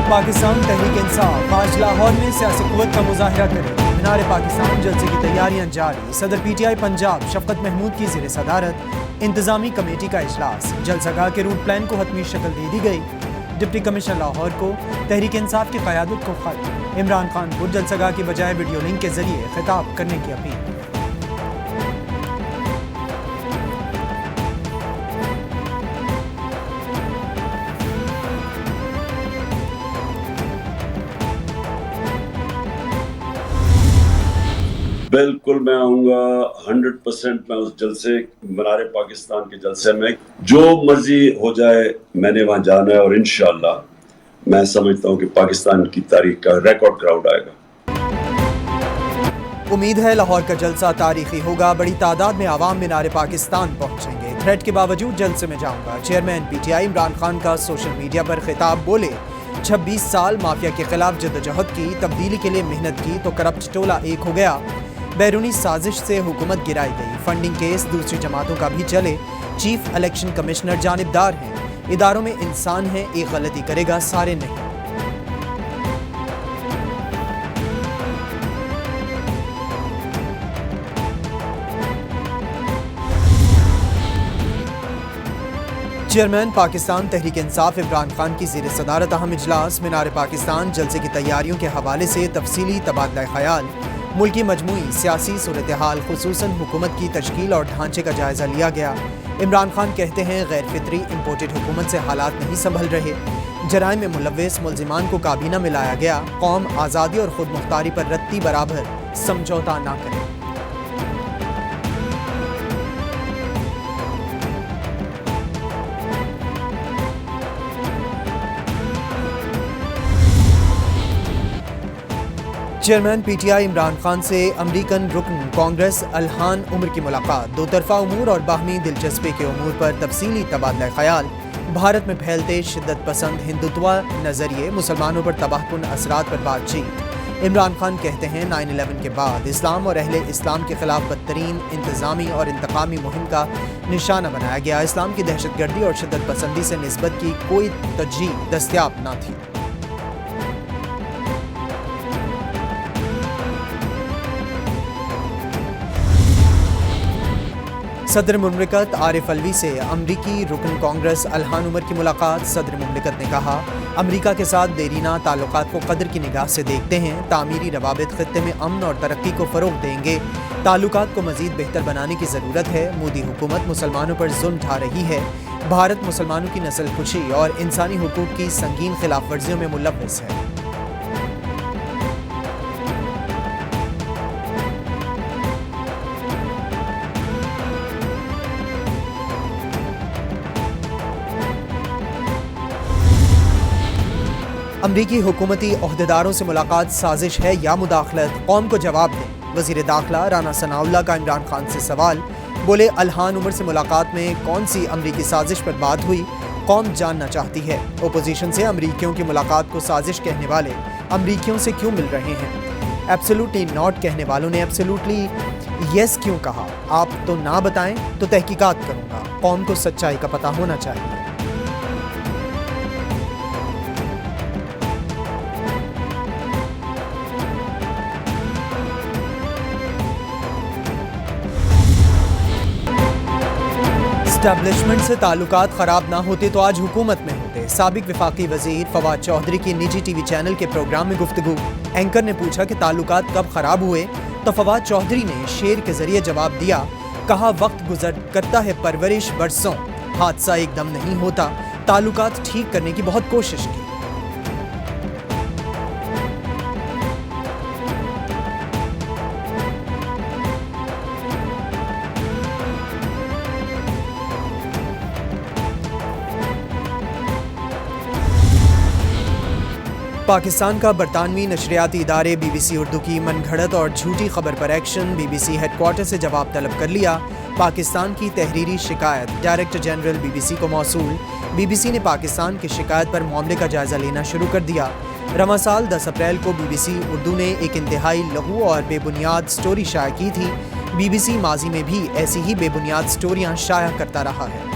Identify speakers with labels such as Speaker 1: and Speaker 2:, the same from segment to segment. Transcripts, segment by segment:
Speaker 1: पाकिस्तान तहरीक इंसाफ आज लाहौर में सियासी कुव्वत का मुजाहरा करे। मीनार पाकिस्तान जलसे की तैयारियां जारी। सदर PTI पंजाब शफकत महमूद की ज़ेर सदारत इंतजामी कमेटी का इजलास। जलसगाह के रूट प्लान को हतमी शक्ल दे दी गई। डिप्टी कमिश्नर लाहौर को तहरीक इंसाफ की क़यादत को खत। इमरान खान को जलसगाह की बजाय वीडियो लिंक के जरिए खिताब करने की अपील।
Speaker 2: बिल्कुल मैं आऊँगा 100%। मैं उस जलसे मीनार पाकिस्तान के जलसे में जो मर्जी हो जाए मैंने वहाँ जाना है और इंशाअल्लाह मैं समझता हूँ कि पाकिस्तान की तारीख का रिकॉर्ड क्राउड आएगा।
Speaker 1: उम्मीद है लाहौर का जलसा तारीखी होगा। बड़ी तादाद में आवाम मीनार पाकिस्तान पहुंचेंगे। थ्रेट के बावजूद जलसे में जाऊंगा। चेयरमैन PTI इमरान खान का सोशल मीडिया पर खिताब। बोले 26 साल माफिया के खिलाफ जद्दोजहद की, तब्दीली के लिए मेहनत की तो करप्ट टोला एक हो गया। बैरूनी साजिश से हुकूमत गिराई गई। फंडिंग केस दूसरी जमातों का भी चले। चीफ इलेक्शन कमिश्नर जानिबदार हैं। इदारों में इंसान हैं, एक गलती करेगा सारे नहीं। चेयरमैन पाकिस्तान तहरीक इंसाफ इमरान खान की ज़ेर सदारत अहम इजलास। मीनार पाकिस्तान जलसे की तैयारियों के हवाले से तफसीली तबादला ख्याल। मुल्की मजमूई सियासी सूरत हाल खुसूसन हुकूमत की तश्कील और ढांचे का जायज़ा लिया गया। इमरान खान कहते हैं गैर फितरी इम्पोर्टेड हुकूमत से हालात नहीं संभल रहे। जराइम में मुलव्वस मुल्जिमान को काबीना में लाया गया। कौम आज़ादी और खुद मुख्तारी पर रत्ती बराबर समझौता ना करे। चेयरमैन PTI इमरान खान से अमरीकन रुकन कांग्रेस अल्हान उमर की मुलाकात। दो तरफा उमूर और बाहमी दिलचस्पी के उमूर पर तफसीली तबादला ख्याल। भारत में फैलते शिद्दत पसंद हिंदुत्व नज़रिए, मुसलमानों पर तबाहकुन असरात पर बातचीत। इमरान खान कहते हैं 9/11 के बाद इस्लाम और अहले इस्लाम के खिलाफ बदतरीन इंतजामी और इंतकामी मुहिम का निशाना बनाया गया। इस्लाम की दहशतगर्दी और शिद्दत पसंदी से निस्बत की कोई तरजीह दस्तयाब न थी। सदर मुमलिकत आरिफ अलवी से अमरीकी रुकन कांग्रेस अल्हान उमर की मुलाकात। सदर मुमलिकत ने कहा अमरीका के साथ देरीना ताल्लुकात को कदर की निगाह से देखते हैं। तामीरी रवाबित खित्ते में अमन और तरक्की को फ़रोग़ देंगे। ताल्लुकात को मज़ीद बेहतर बनाने की ज़रूरत है। मोदी हुकूमत मुसलमानों पर जुल्म ढा रही है। भारत मुसलमानों की नस्ल कुशी और इंसानी हुकूक की संगीन खिलाफ वर्जियों में मुलव्वस है। अमरीकी हुकूमती ओहदेदारों से मुलाकात साजिश है या मुदाखलत, कौम को जवाब दें। वज़ीर दाखिला राना सनाउल्लाह का इमरान खान से सवाल। बोले अल्हान उमर से मुलाकात में कौन सी अमरीकी साजिश पर बात हुई, कौम जानना चाहती है। ओपोजिशन से अमरीकियों की मुलाकात को साजिश कहने वाले अमरीकियों से क्यों मिल रहे हैं। एब्सोल्युटली नॉट कहने वालों ने एब्सोल्युटली यस क्यों कहा। आप तो ना बताएं तो तहकीकात करूँगा। कौम को सच्चाई का पता होना चाहिए। एस्टैब्लिशमेंट से ताल्लुकात ख़राब ना होते तो आज हुकूमत में होते। साबिक वफाकी वज़ीर फवाद चौधरी की निजी TV चैनल के प्रोग्राम में गुफ्तगू। एंकर ने पूछा कि ताल्लुकात कब ख़राब हुए तो फवाद चौधरी ने शेर के ज़रिए जवाब दिया। कहा वक्त गुजर करता है परवरिश बरसों, हादसा एकदम नहीं होता। ताल्लुकात ठीक करने की बहुत कोशिश की। पाकिस्तान का बरतानवी नशरियाती इदारे BBC उर्दू की मनगढ़ंत और झूठी खबर पर एक्शन। BBC हेडक्वार्टर से जवाब तलब कर लिया। पाकिस्तान की तहरीरी शिकायत डायरेक्टर जनरल BBC को मौसूल। BBC ने पाकिस्तान की शिकायत पर मामले का जायजा लेना शुरू कर दिया। रवां साल 10 अप्रैल को BBC उर्दू ने एक इंतहाई लघु और बेबुनियाद स्टोरी शाया की थी। BBC माजी में भी ऐसी ही बेबुनियाद स्टोरियां शाया करता रहा है।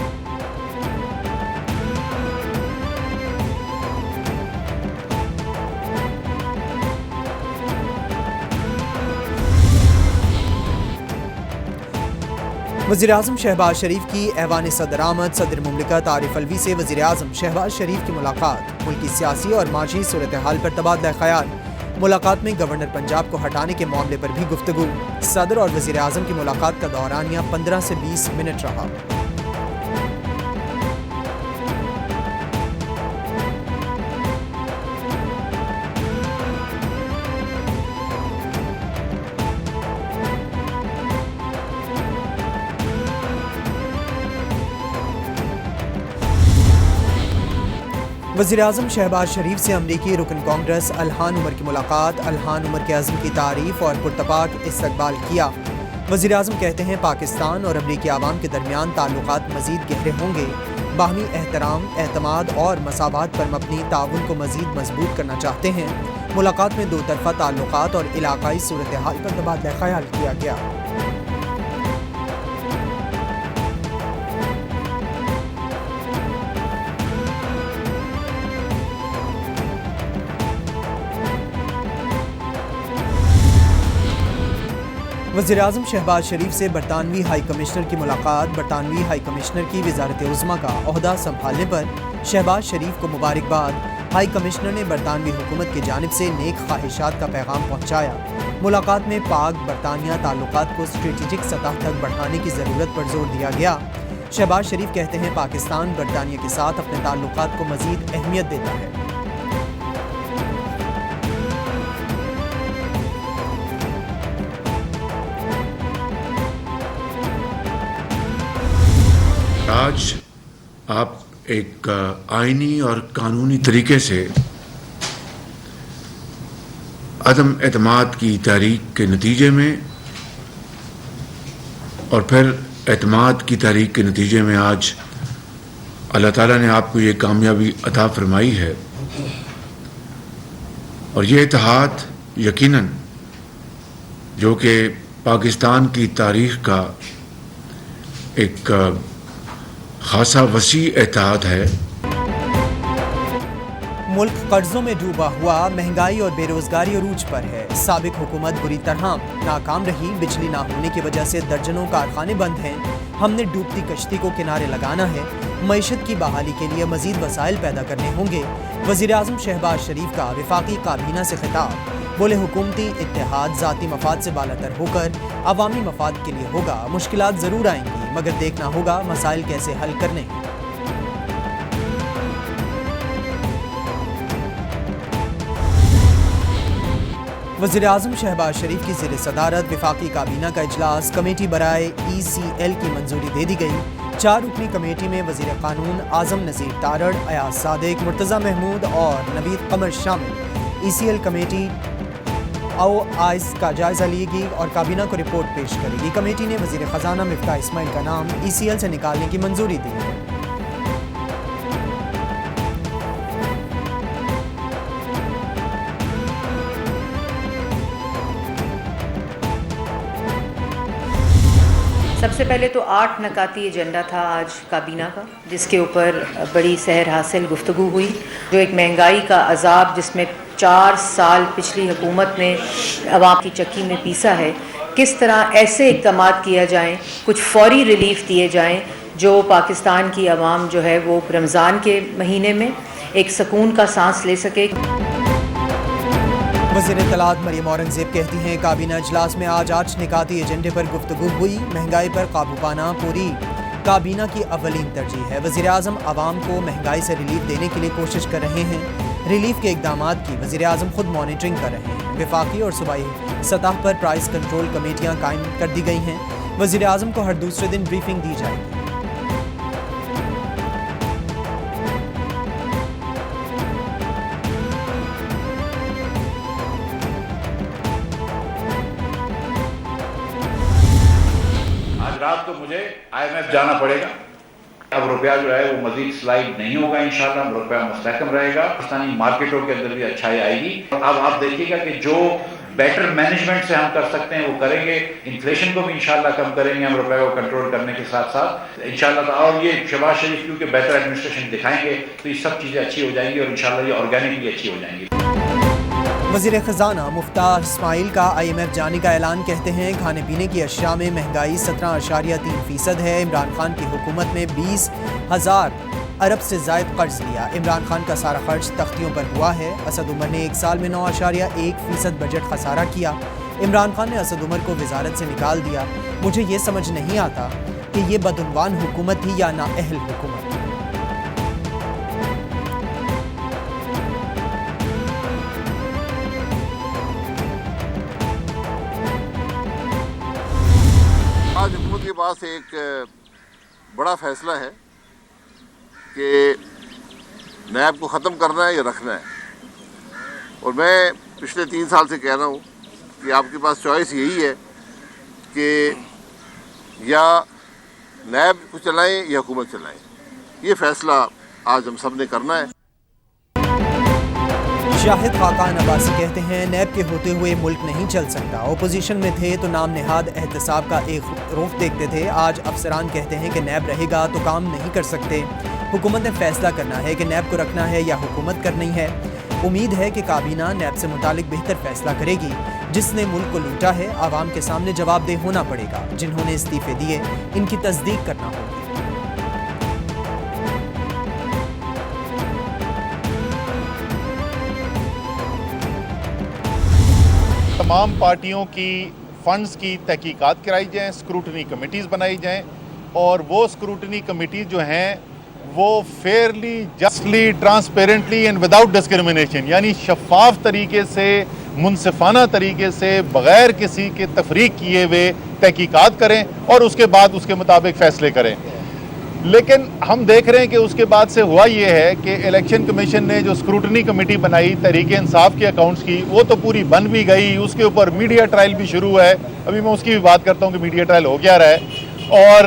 Speaker 1: वज़ीर-ए-आज़म शहबाज शरीफ की ऐवान सदर आमद। सदर मुमलिकत आरिफ अलवी से वज़ीर-ए-आज़म शहबाज शरीफ की मुलाकात। मुल्की सियासी और माशी सूरत हाल पर तबादला ख्याल। मुलाकात में गवर्नर पंजाब को हटाने के मामले पर भी गुफ्तगू। सदर और वज़ीर-ए-आज़म की मुलाकात का दौरानिया 15 से 20 मिनट रहा। वज़ीर-ए-आज़म शहबाज शरीफ से अमरीकी रुकन कांग्रेस अल्हान उमर की मुलाकात। अल्हान उमर के अज़्म की तारीफ और पुरतपाक इस्तकबाल किया। वज़ीर-ए-आज़म कहते हैं पाकिस्तान और अमरीकी आवाम के दरमियान ताल्लुकात मज़ीद गहरे होंगे। बाहमी एहतराम, एतमाद और मसावात पर मबनी ताउन को मज़ीद मजबूत करना चाहते हैं। मुलाकात में दो तरफ़ा ताल्लुकात और इलाकाई सूरत हाल पर तबादला ख्याल किया गया। वज़ीर-ए-आज़म शहबाज शरीफ से बरतानवी हाई कमिश्नर की मुलाकात। बरतानवी हाई कमिश्नर की वज़ारत उज़्मा का ओहदा संभालने पर शहबाज शरीफ को मुबारकबाद। हाई कमिश्नर ने बरतानवी हुकूमत की जानिब से नेक ख्वाहिशात का पैगाम पहुँचाया। मुलाकात में पाक बरतानिया ताल्लुकात को स्ट्रेटेजिक सतह तक बढ़ाने की ज़रूरत पर जोर दिया गया। शहबाज शरीफ कहते हैं पाकिस्तान बरतानिया के साथ अपने ताल्लुकात को मज़ीद अहमियत देता है।
Speaker 3: आज आप एक आइनी और कानूनी तरीके से अदम एतमाद की तारीख के नतीजे में और फिर एतमाद की तारीख के नतीजे में आज अल्लाह ताला ने आपको ये कामयाबी अता फरमाई है। और ये इत्तेहाद यकीनन जो कि पाकिस्तान की तारीख का एक खासा वसी इत्तेहाद है।
Speaker 1: मुल्क कर्जों में डूबा हुआ, महंगाई और बेरोजगारी अरूज पर है। साबिक हुकूमत बुरी तरह नाकाम रही। बिजली ना होने की वजह से दर्जनों कारखाने बंद हैं। हमने डूबती कश्ती को किनारे लगाना है। मईशत की बहाली के लिए मजीद वसाइल पैदा करने होंगे। वज़ीर-ए-आज़म शहबाज शरीफ का वफाकी काबीना से खिताब। बोले हुकूमती इत्तेहाद ज़ाती मफाद से बालातर होकर अवामी मफाद के लिए होगा। मुश्किलात ज़रूर आएंगी मगर देखना होगा मसाइल कैसे हल करने हैं। वज़ीर-ए-आज़म शहबाज शरीफ की ज़ेर सदारत वफाकी काबीना का इजलास। कमेटी बराए ECL की मंजूरी दे दी गई। 4 रुकनी कमेटी में वज़ीर कानून आज़म नज़ीर तारड़, अयाज सादिक, मुर्तज़ा महमूद और नवीद कमर शामिल। ECL कमेटी आइस का जायजा लेगी और काबीना को रिपोर्ट पेश करेगी। कमेटी ने वज़ीर ख़जाना मिफ्ताह इस्माइल का नाम ECL से निकालने की मंजूरी दी है।
Speaker 4: सबसे पहले तो 8 नकाती एजेंडा था आज काबीना का, जिसके ऊपर बड़ी सहर हासिल गुफ्तगू हुई। जो एक महंगाई का अजाब जिसमें 4 साल पिछली हुकूमत ने अवाम की चक्की में पीसा है, किस तरह ऐसे इक़दामात किया जाएँ, कुछ फौरी रिलीफ दिए जाएँ जो पाकिस्तान की अवाम जो है वो रमज़ान के महीने में एक सुकून का सांस ले सके।
Speaker 1: वज़ीर इत्तलात मरियम औरंगज़ेब कहती हैं काबीना इजलास में आज 8 निकाती एजेंडे पर गुफ्तगू हुई। महंगाई पर काबू पाना पूरी काबीना की अव्वलीन तरजीह है। वज़ीर-ए-आज़म आवाम को महंगाई से रिलीफ देने के लिए कोशिश कर रहे हैं। रिलीफ के इक़दामात की वज़ीर-ए-आज़म खुद मॉनिटरिंग कर रहे हैं। वफाकी और सूबाई सतह पर प्राइस कंट्रोल कमेटियाँ कायम कर दी गई हैं। वज़ीर-ए-आज़म को हर दूसरे दिन ब्रीफिंग दी जाएगी।
Speaker 5: रात को मुझे IMF जाना पड़ेगा। अब रुपया जो है वो मजीद स्लाइड नहीं होगा, इंशाल्लाह रुपया मुस्तहकम रहेगा। पाकिस्तानी मार्केटों के अंदर भी अच्छाई आएगी। अब आप देखिएगा कि जो बेटर मैनेजमेंट से हम कर सकते हैं वो करेंगे। इन्फ्लेशन को भी इंशाल्लाह कम करेंगे हम रुपये को कंट्रोल करने के साथ साथ इंशाल्लाह। और ये शहबाज शरीफ क्योंकि बेटर एडमिनिस्ट्रेशन दिखाएंगे तो ये सब चीज़ें अच्छी हो जाएंगी और इंशाल्लाह ये ऑर्गेनिकली अच्छी हो जाएंगी।
Speaker 1: وزیر خزانہ مفتاح اسماعیل کا IMF جانے کا اعلان، کہتے ہیں کھانے پینے کی اشیاء میں مہنگائی 17.3% ہے۔ عمران خان کی حکومت نے 20,000 ارب سے زائد قرض لیا، عمران خان کا سارا خرچ تختیوں پر ہوا ہے۔ اسد عمر نے ایک سال میں 9.1% بجٹ خسارہ کیا، عمران خان نے اسد عمر کو وزارت سے نکال دیا۔ مجھے یہ سمجھ نہیں آتا کہ یہ بدعنوان حکومت تھی یا نااہل حکومت۔
Speaker 6: آج حکومت کے پاس ایک بڑا فیصلہ ہے کہ نیب کو ختم کرنا ہے یا رکھنا ہے، اور میں پچھلے 3 سال سے کہہ رہا ہوں کہ آپ کے پاس چوائس یہی ہے کہ یا نیب کو چلائیں یا حکومت چلائیں۔ یہ فیصلہ آج ہم سب نے کرنا ہے۔
Speaker 1: شاہد خاقان عباسی کہتے ہیں نیب کے ہوتے ہوئے ملک نہیں چل سکتا، اپوزیشن میں تھے تو نام نہاد احتساب کا ایک رخ دیکھتے تھے، آج افسران کہتے ہیں کہ نیب رہے گا تو کام نہیں کر سکتے۔ حکومت نے فیصلہ کرنا ہے کہ نیب کو رکھنا ہے یا حکومت کرنی ہے۔ امید ہے کہ کابینہ نیب سے متعلق بہتر فیصلہ کرے گی۔ جس نے ملک کو لوٹا ہے عوام کے سامنے جواب دہ ہونا پڑے گا، جنہوں نے استعفے دیے ان کی تصدیق کرنا ہوگی۔
Speaker 7: تمام پارٹیوں کی فنڈز کی تحقیقات کرائی جائیں، اسکروٹنی کمیٹیز بنائی جائیں، اور وہ اسکروٹنی کمیٹیز جو ہیں وہ fairly, justly, transparently and without discrimination, یعنی شفاف طریقے سے، منصفانہ طریقے سے، بغیر کسی کے تفریق کیے ہوئے تحقیقات کریں اور اس کے بعد اس کے مطابق فیصلے کریں۔ لیکن ہم دیکھ رہے ہیں کہ اس کے بعد سے ہوا یہ ہے کہ الیکشن کمیشن نے جو اسکروٹنی کمیٹی بنائی تحریک انصاف کے اکاؤنٹس کی، وہ تو پوری بن بھی گئی، اس کے اوپر میڈیا ٹرائل بھی شروع ہے، ابھی میں اس کی بھی بات کرتا ہوں کہ میڈیا ٹرائل ہو کیا رہا ہے، اور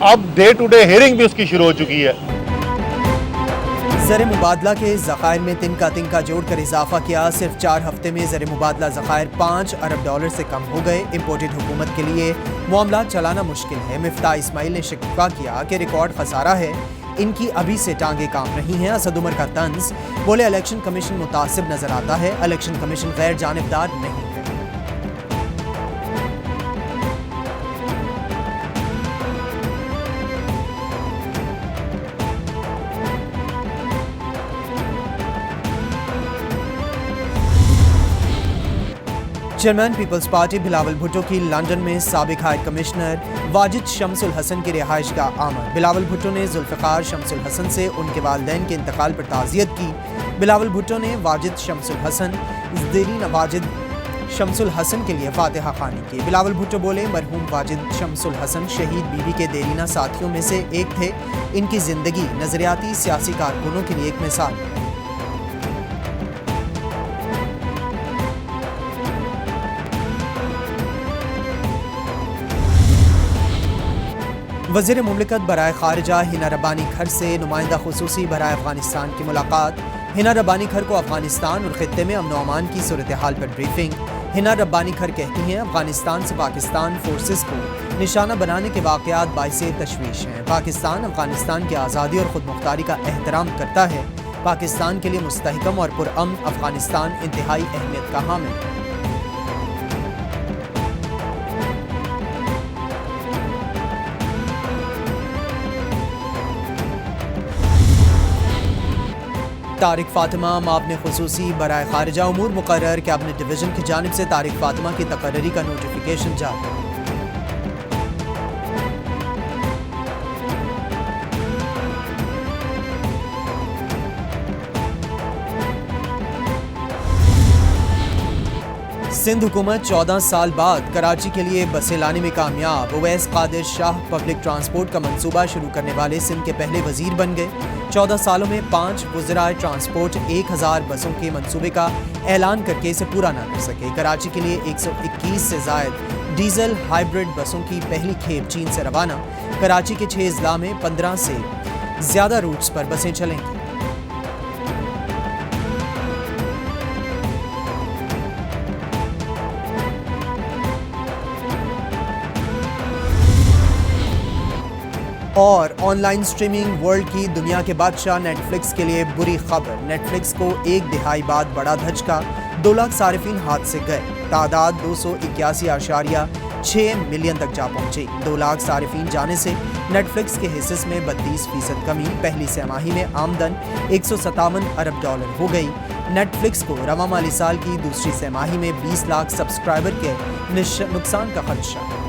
Speaker 7: اب ڈے ٹو ڈے ہیئرنگ بھی اس کی شروع ہو چکی ہے۔
Speaker 1: زر مبادلہ کے ذخائر میں تنکا جوڑ کر اضافہ کیا، صرف 4 ہفتے میں زر مبادلہ ذخائر $5 ارب سے کم ہو گئے۔ امپورٹڈ حکومت کے لیے معاملات چلانا مشکل ہے، مفتاح اسماعیل نے شکوہ کیا کہ ریکارڈ خسارہ ہے، ان کی ابھی سے ٹانگیں کام رہی ہیں۔ اسد عمر کا طنز، بولے الیکشن کمیشن متعصب نظر آتا ہے، الیکشن کمیشن غیر جانبدار نہیں ہے۔ چیئرمین پیپلز پارٹی بلاول بھٹو کی لندن میں سابق ہائی کمشنر واجد شمس الحسن کی رہائش کا آمد، بلاول بھٹو نے ذوالفقار شمس الحسن سے ان کے والدین کے انتقال پر تعزیت کی۔ بلاول بھٹو نے واجد شمس الحسن زیرین واجد شمس الحسن کے لیے فاتحہ خوانی کی۔ بلاول بھٹو بولے مرحوم واجد شمس الحسن شہید بیوی کے دیرینہ ساتھیوں میں سے ایک تھے، ان کی زندگی نظریاتی سیاسی کارکنوں کے لیے ایک مثال ہے۔ وزیر مملکت برائے خارجہ ہنا ربانی کھر سے نمائندہ خصوصی برائے افغانستان کی ملاقات۔ ہنا ربانی کھر کو افغانستان اور خطے میں امن و امان کی صورتحال پر بریفنگ۔ ہنا ربانی کھر کہتی ہیں افغانستان سے پاکستان فورسز کو نشانہ بنانے کے واقعات باعث تشویش ہیں۔ پاکستان افغانستان کی آزادی اور خود مختاری کا احترام کرتا ہے۔ پاکستان کے لیے مستحکم اور پرامن افغانستان انتہائی اہمیت کا حامل ہے۔ طارق فاطمہ معاون خصوصی برائے خارجہ امور مقرر، کیبنٹ ڈویژن کی جانب سے طارق فاطمہ کی تقرری کا نوٹیفیکیشن جاری۔ سندھ حکومت 14 سال بعد کراچی کے لیے بسیں لانے میں کامیاب، اویس قادر شاہ پبلک ٹرانسپورٹ کا منصوبہ شروع کرنے والے سندھ کے پہلے وزیر بن گئے۔ 14 سالوں میں 5 وزرائے ٹرانسپورٹ 1000 بسوں کے منصوبے کا اعلان کر کے اسے پورا نہ کر سکے۔ کراچی کے لیے 121 سے زائد ڈیزل ہائیبرڈ بسوں کی پہلی کھیپ چین سے روانہ۔ کراچی کے 6 اضلاع میں 15 سے زیادہ روٹس پر بسیں چلیں گی۔ اور آن لائن سٹریمنگ ورلڈ کی دنیا کے بادشاہ نیٹفلکس کے لیے بری خبر. نیٹفلکس کو 1 دہائی بعد بڑا دھچکا. 2 لاکھ صارفین ہاتھ سے گئے. تعداد 281.6 ملین تک جا پہنچی. 2 لاکھ صارفین جانے سے نیٹفلکس کے حصص میں 32% کمی. پہلی سہ ماہی میں آمدن $157 ارب ہو گئی. نیٹفلکس کو رواں مالی سال کی دوسری سہ ماہی میں 20 لاکھ سبسکرائبر کے نقصان کا خدشہ.